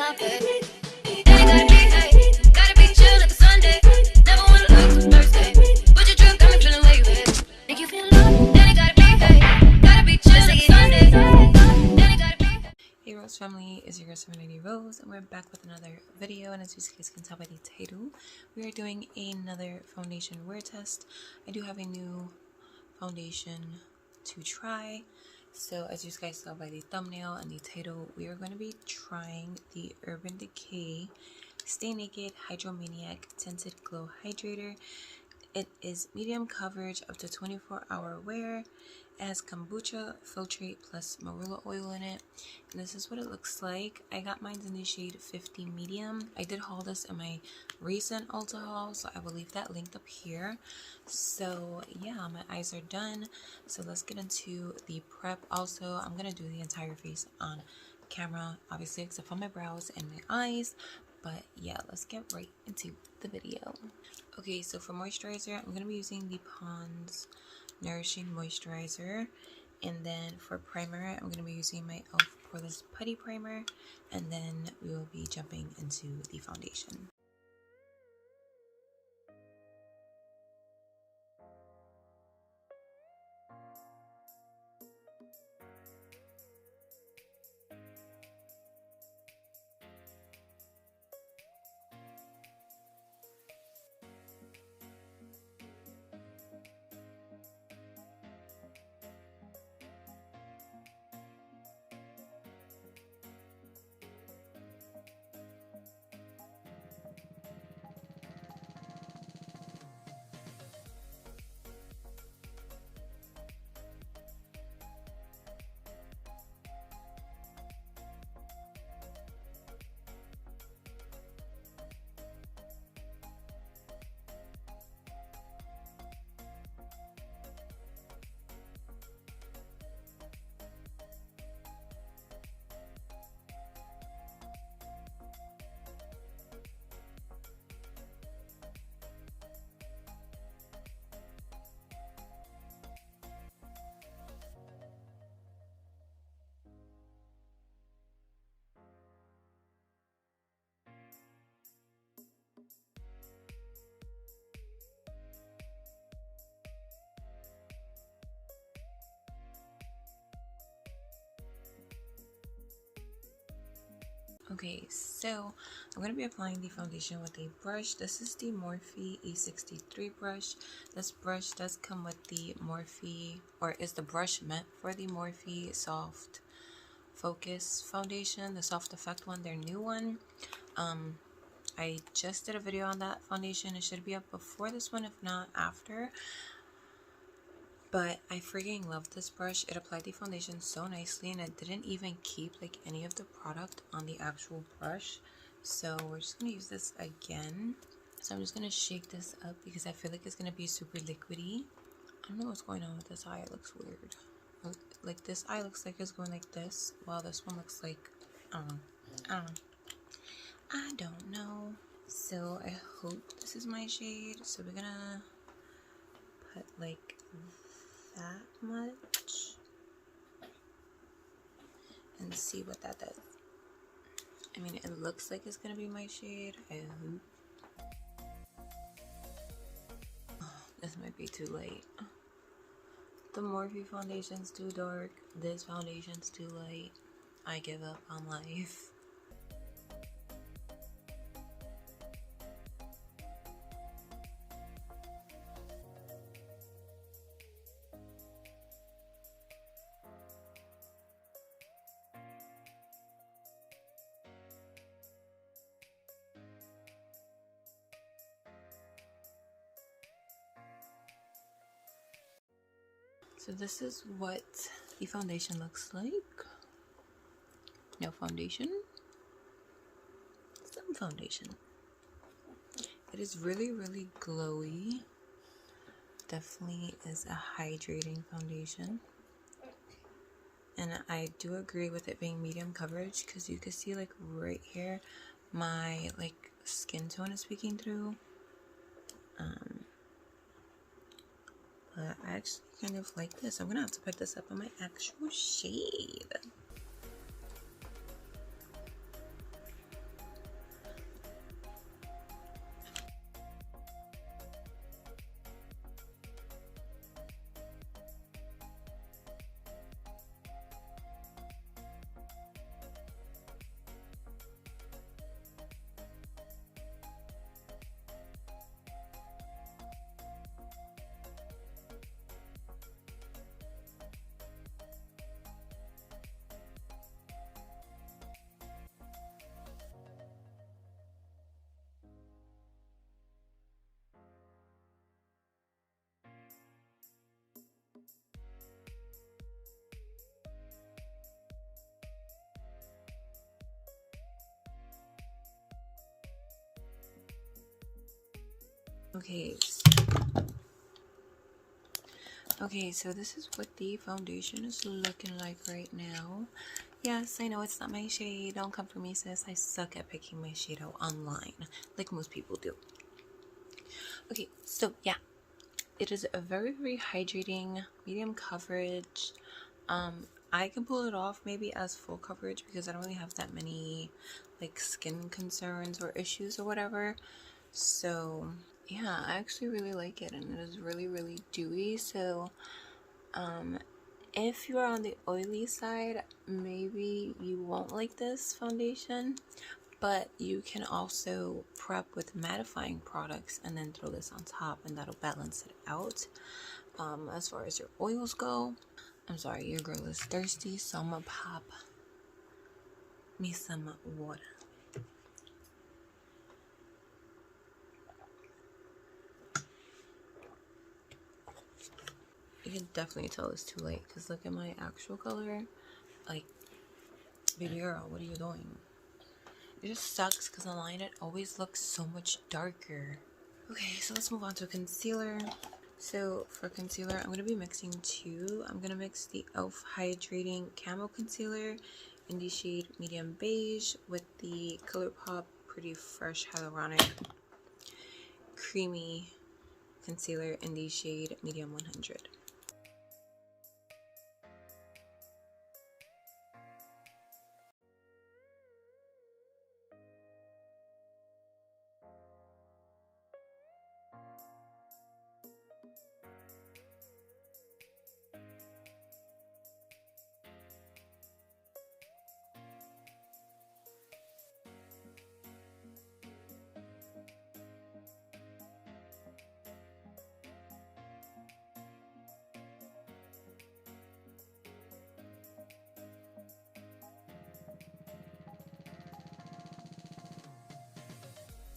my bed. Ain't gotta be, hey, gotta be chill like a Sunday. Never wanna look too thirsty. Put your drink, got me feeling where you at. Make you feel love. Ain't gotta be, hey, gotta be chill like a Sunday. Ain't gotta be. Hey Rose family, it's your girl Serenity-Rose, and we're back with another video. And as you guys can tell by the title, we are doing another foundation wear test. I do have a new foundation to try. So as you guys saw by the thumbnail and the title, we are going to be trying the Urban Decay Stay Naked Hydromaniac Tinted Glow Hydrator. It is medium coverage up to 24-hour wear. It has kombucha, filtrate plus marula oil in it, and this is what it looks like. I got mine in the shade 50 medium. I did haul this in my recent Ulta haul, so I will leave that linked up here. So yeah, my eyes are done, so let's get into the prep. Also, I'm gonna do the entire face on camera, obviously except for my brows and my eyes, but yeah, let's get right into the video. Okay, so for moisturizer, I'm gonna be using the Pond's Nourishing Moisturizer, and then for primer, I'm gonna be using my e.l.f. Poreless Putty Primer, and then we will be jumping into the foundation. Okay, so I'm going to be applying the foundation with a brush. This is the Morphe E63 brush. This brush does come with the Morphe, or is the brush meant for the Morphe Soft Focus foundation, the Soft Effect one, their new one. I just did a video on that foundation. It should be up before this one, if not after. But I freaking love this brush. It applied the foundation so nicely, and it didn't even keep like any of the product on the actual brush. So we're just gonna use this again. So I'm just gonna shake this up because I feel like it's gonna be super liquidy. I don't know what's going on with this eye. It looks weird. Like this eye looks like it's going like this, while this one looks like I don't know. So I hope this is my shade. So we're gonna put like that much and see what that does. I mean, it looks like it's gonna be my shade. I hope. Oh, this might be too late. The Morphe foundation's too dark. This foundation's too light. I give up on life. So this is what the foundation looks like. No foundation. Some foundation. It is really, really glowy. Definitely is a hydrating foundation. And I do agree with it being medium coverage, because you can see like right here my like skin tone is peeking through. But I actually kind of like this. I'm gonna have to put this up on my actual shade. Okay. Okay, so this is what the foundation is looking like right now. Yes, I know it's not my shade. Don't come for me, sis. I suck at picking my shade out online, like most people do. Okay, so yeah, it is a very, very hydrating, medium coverage. I can pull it off maybe as full coverage because I don't really have that many like skin concerns or issues or whatever. So yeah, I actually really like it, and it is really, really dewy. So if you're on the oily side, maybe you won't like this foundation, but you can also prep with mattifying products and then throw this on top, and that'll balance it out. As far as your oils go, I'm sorry, your girl is thirsty, so I'm gonna pop me some water. You can definitely tell it's too late because look at my actual color. Like, baby girl, what are you doing? It just sucks because online it always looks so much darker. Okay, so let's move on to concealer. So for concealer, I'm going to be mixing two. I'm going to mix the e.l.f. Hydrating Camo Concealer in the shade Medium Beige with the ColourPop Pretty Fresh Hyaluronic Creamy Concealer in the shade Medium 100.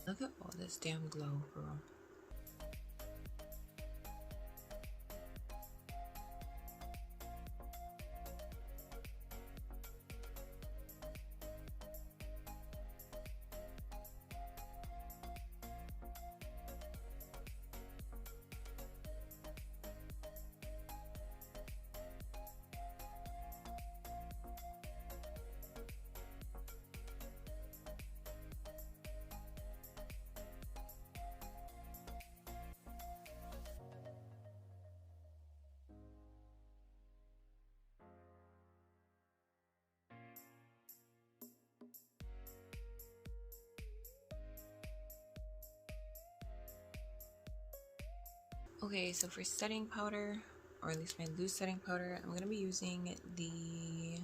Look at all this damn glow, girl. Okay, so for setting powder, or at least my loose setting powder, I'm going to be using the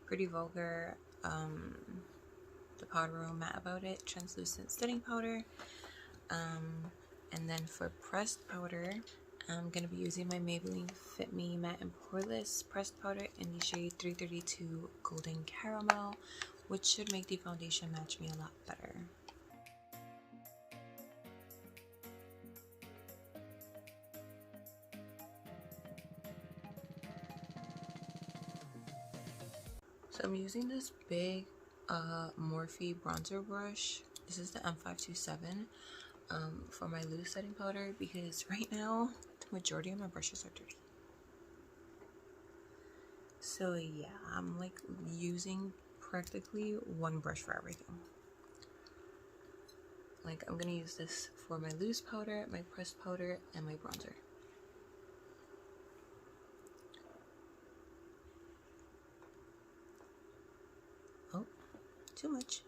Pretty Vulgar, the Powder Room Matte About It translucent setting powder. And then for pressed powder, I'm going to be using my Maybelline Fit Me Matte and Poreless pressed powder in the shade 332 Golden Caramel, which should make the foundation match me a lot better. So I'm using this big Morphe bronzer brush. This is the M527 for my loose setting powder because right now the majority of my brushes are dirty. So yeah, I'm like using practically one brush for everything. Like I'm gonna use this for my loose powder, my pressed powder, and my bronzer. Oh, too much.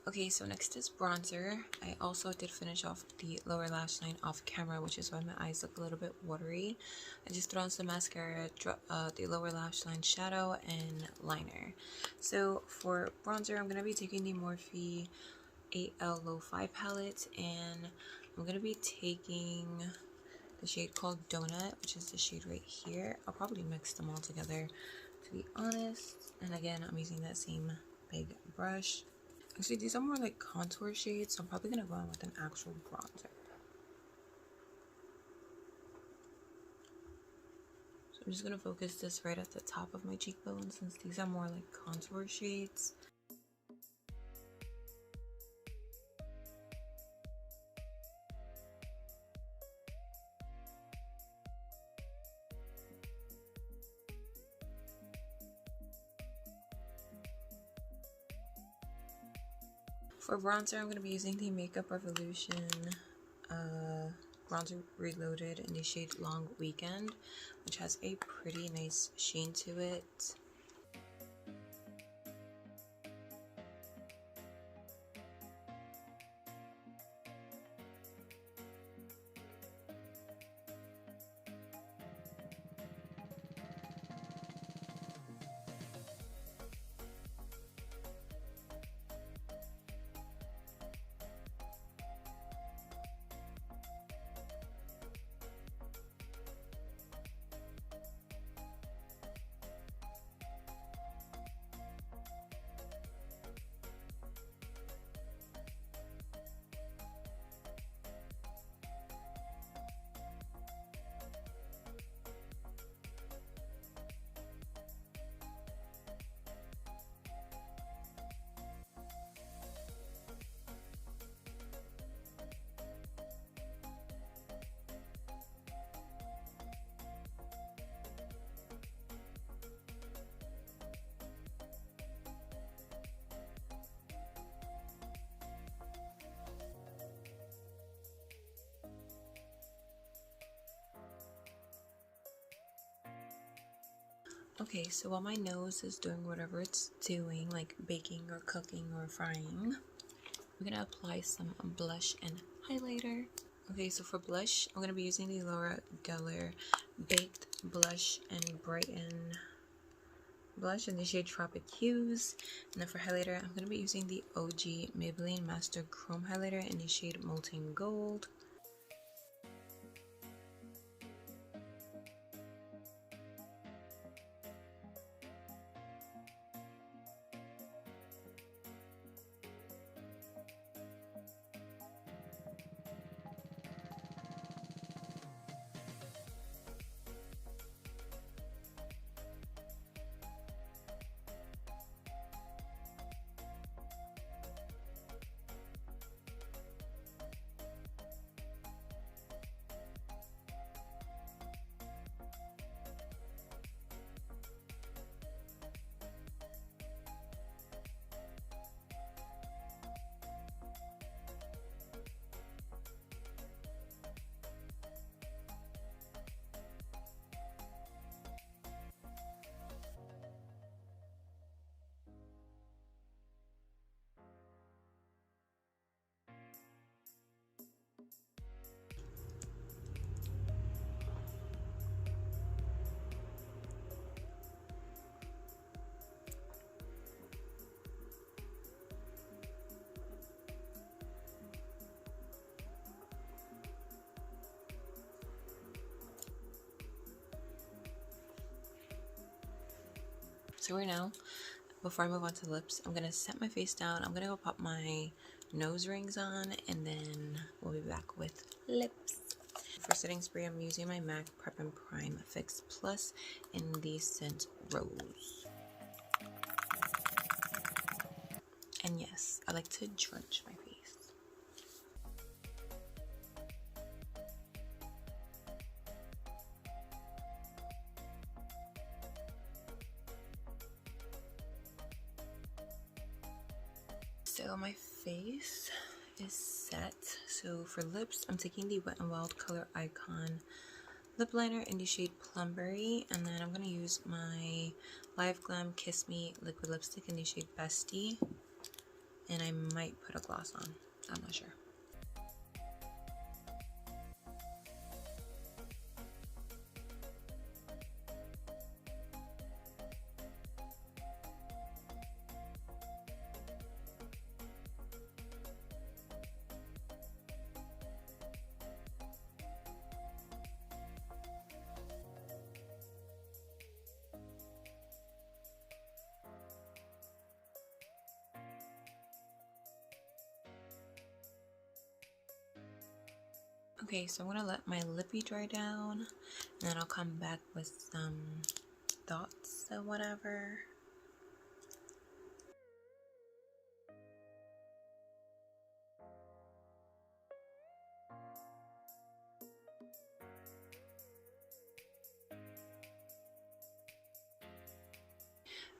Okay, so next is bronzer. I also did finish off the lower lash line off camera, which is why my eyes look a little bit watery. I just threw on some mascara, the lower lash line shadow, and liner. So for bronzer, I'm going to be taking the Morphe 8L Lo-Fi palette, and I'm going to be taking the shade called Donut, which is the shade right here. I'll probably mix them all together, to be honest. And again, I'm using that same big brush. Actually, these are more like contour shades, so I'm probably going to go in with an actual bronzer. So I'm just going to focus this right at the top of my cheekbone, since these are more like contour shades. For bronzer, I'm going to be using the Makeup Revolution Bronzer Reloaded in the shade Long Weekend, which has a pretty nice sheen to it. Okay, so while my nose is doing whatever it's doing, like baking or cooking or frying, I'm gonna apply some blush and highlighter. Okay, so for blush, I'm gonna be using the Laura Geller Baked Blush and Brighten blush in the shade Tropic Hues. And then for highlighter, I'm gonna be using the OG Maybelline Master Chrome Highlighter in the shade Molten Gold. So right now, before I move on to lips, I'm gonna set my face down. I'm gonna go pop my nose rings on, and then we'll be back with lips. For setting spray, I'm using my MAC Prep and Prime Fix Plus in the scent Rose. And yes, I like to drench my face. So my face is set. So for lips, I'm taking the Wet n Wild Color Icon lip liner in the shade Plumberry, and then I'm going to use my Live Glam Kiss Me liquid lipstick in the shade Bestie. and I might put a gloss on. I'm not sure. Okay, so I'm gonna let my lippy dry down, and then I'll come back with some dots or whatever.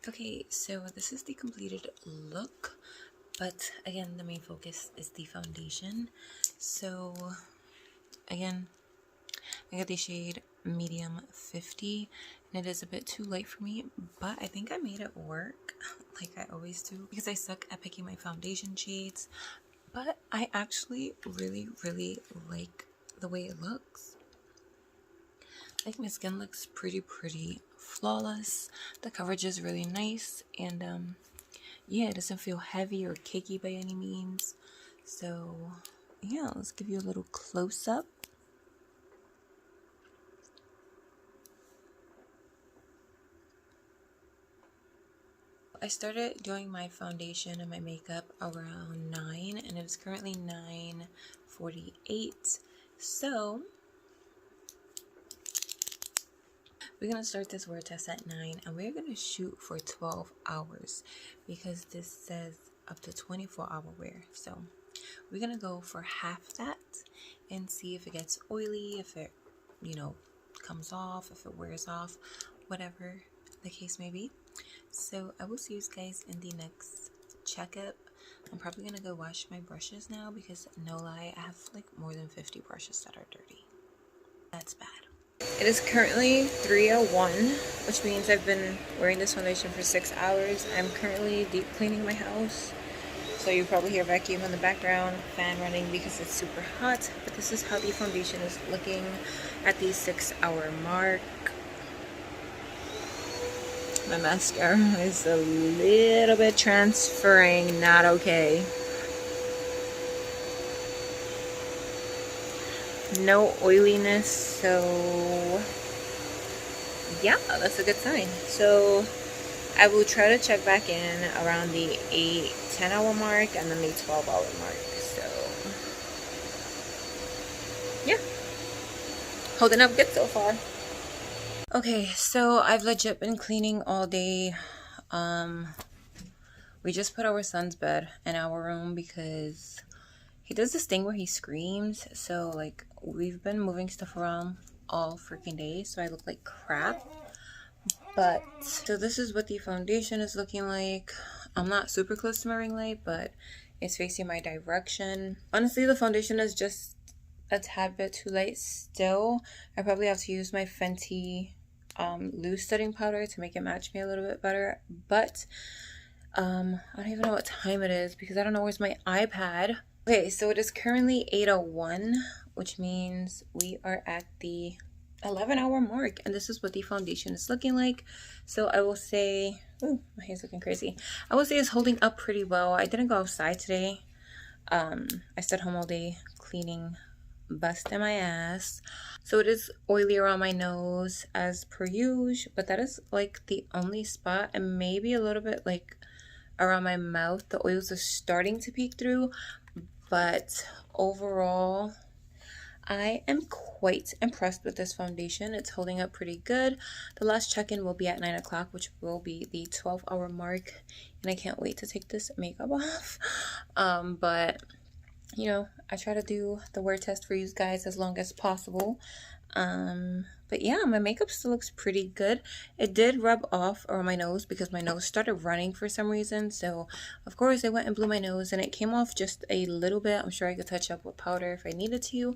Okay, so this is the completed look, but again, the main focus is the foundation. So again, I got the shade medium 50, and it is a bit too light for me, but I think I made it work like I always do, because I suck at picking my foundation shades, but I actually really like the way it looks. Like, my skin looks pretty flawless. The coverage is really nice, and yeah, it doesn't feel heavy or cakey by any means. So yeah, let's give you a little close-up. I started doing my foundation and my makeup around 9, and it is currently 9:48. So we're going to start this wear test at 9, and we're going to shoot for 12 hours because this says up to 24-hour wear. So we're going to go for half that and see if it gets oily, if it, comes off, if it wears off, whatever the case may be. So I will see you guys in the next checkup. I'm probably going to go wash my brushes now because, no lie, I have like more than 50 brushes that are dirty. That's bad. It is currently 3:01, which means I've been wearing this foundation for 6 hours. I'm currently deep cleaning my house, so you probably hear vacuum in the background, fan running because it's super hot. But this is how the foundation is looking at the 6-hour mark. My mascara is a little bit transferring, not okay. No oiliness, so yeah, that's a good sign. So I will try to check back in around the 8-10 hour mark and then the 12-hour mark. So yeah, holding up good so far. Okay, so I've legit been cleaning all day. We just put our son's bed in our room because he does this thing where he screams. So like, we've been moving stuff around all freaking day, so I look like crap. But so this is what the foundation is looking like. I'm not super close to my ring light, but it's facing my direction. Honestly, the foundation is just a tad bit too light still. I probably have to use my Fenty loose setting powder to make it match me a little bit better. But I don't even know what time it is because I don't know where's my iPad. Okay, so it is currently 8:01, which means we are at the 11-hour mark, and this is what the foundation is looking like. So I will say, ooh, my hair's looking crazy. I will say it's holding up pretty well. I didn't go outside today. I stayed home all day cleaning, busting my ass. So it is oily around my nose as per usual, but that is like the only spot, and maybe a little bit like around my mouth. The oils are starting to peek through, but overall I am quite impressed with this foundation. It's holding up pretty good. The last check-in will be at 9 o'clock, which will be the 12-hour mark, and I can't wait to take this makeup off. But I try to do the wear test for you guys as long as possible. But yeah, my makeup still looks pretty good. It did rub off around my nose because my nose started running for some reason. So of course I went and blew my nose and it came off just a little bit. I'm sure I could touch up with powder if I needed to.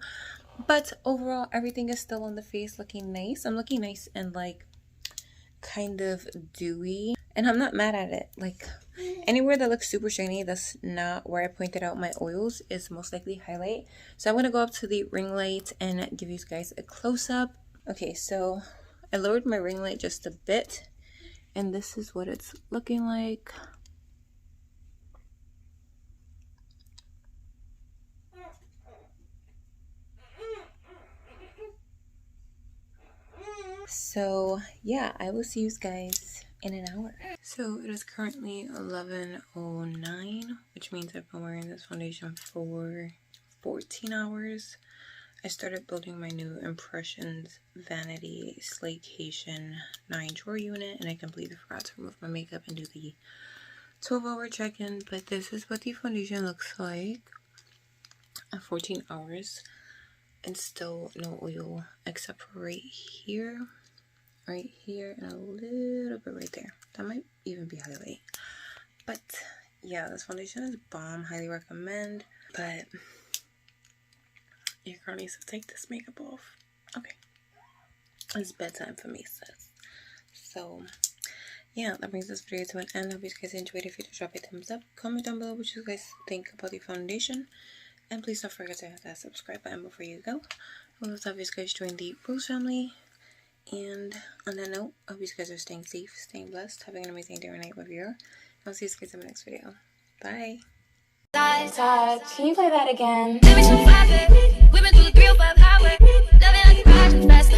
But overall, everything is still on the face looking nice. I'm looking nice and like kind of dewy, and I'm not mad at it. Like, anywhere that looks super shiny, that's not where I pointed out my oils, is most likely highlight. So I'm going to go up to the ring light and give you guys a close-up. Okay, so I lowered my ring light just a bit, and this is what it's looking like. So yeah, I will see you guys in an hour. So it is currently 11:09, which means I've been wearing this foundation for 14 hours. I started building my new Impressions Vanity Slaycation 9 drawer unit, and I completely forgot to remove my makeup and do the 12-hour check-in, but this is what the foundation looks like at 14 hours, and still no oil except for right here, and a little bit right there. That might even be highlight. But yeah, this foundation is bomb. Highly recommend. But your girl needs to take this makeup off. Okay, it's bedtime for me, sis. So yeah, that brings this video to an end. I hope you guys enjoyed. If you did, drop a thumbs up, comment down below what you guys think about the foundation, and please don't forget to hit that subscribe button before you go. I would love to have you guys join the Rose family. And on that note, I hope you guys are staying safe, staying blessed, having an amazing day or night, wherever you are. I'll see you guys in the next video. Bye. Todd, can you play that again? Give me some fire, baby. We've been through the 305 highway. Loving like you ride too fast,